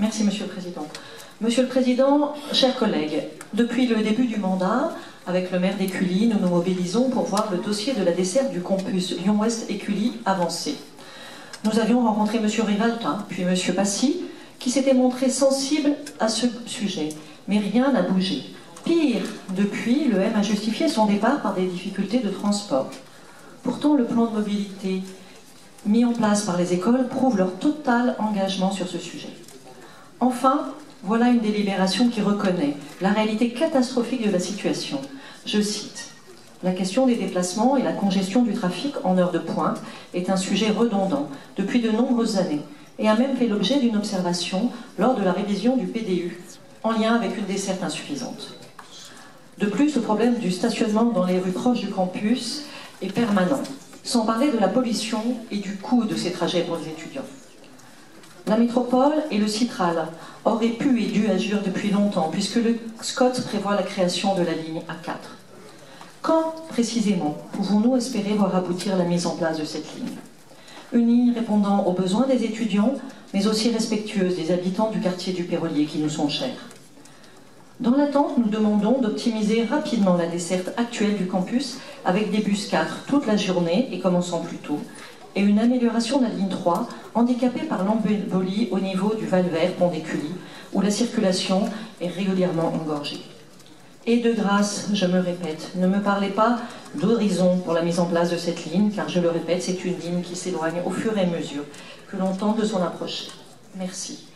Merci, Monsieur le Président. Monsieur le Président, chers collègues, depuis le début du mandat, avec le maire d'Écully, nous nous mobilisons pour voir le dossier de la desserte du campus Lyon-Ouest-Écully avancer. Nous avions rencontré Monsieur Rivalta, puis Monsieur Passy, qui s'étaient montrés sensibles à ce sujet, mais rien n'a bougé. Pire, depuis, le M a justifié son départ par des difficultés de transport. Pourtant, le plan de mobilité mis en place par les écoles prouve leur total engagement sur ce sujet. Enfin, voilà une délibération qui reconnaît la réalité catastrophique de la situation. Je cite: « La question des déplacements et la congestion du trafic en heure de pointe est un sujet redondant depuis de nombreuses années et a même fait l'objet d'une observation lors de la révision du PDU, en lien avec une desserte insuffisante. De plus, le problème du stationnement dans les rues proches du campus est permanent, sans parler de la pollution et du coût de ces trajets pour les étudiants. La métropole et le Citral auraient pu et dû agir depuis longtemps, puisque le SCOT prévoit la création de la ligne A4. Quand, précisément, pouvons-nous espérer voir aboutir la mise en place de cette ligne? Une ligne répondant aux besoins des étudiants, mais aussi respectueuse des habitants du quartier du Pérolier qui nous sont chers. Dans l'attente, nous demandons d'optimiser rapidement la desserte actuelle du campus avec des bus 4 toute la journée et commençant plus tôt, et une amélioration de la ligne 3, handicapée par l'embolie au niveau du Val-Vert, pont d'Écully, où la circulation est régulièrement engorgée. Et de grâce, je me répète, ne me parlez pas d'horizon pour la mise en place de cette ligne, car je le répète, c'est une ligne qui s'éloigne au fur et à mesure que l'on tente de s'en approcher. Merci.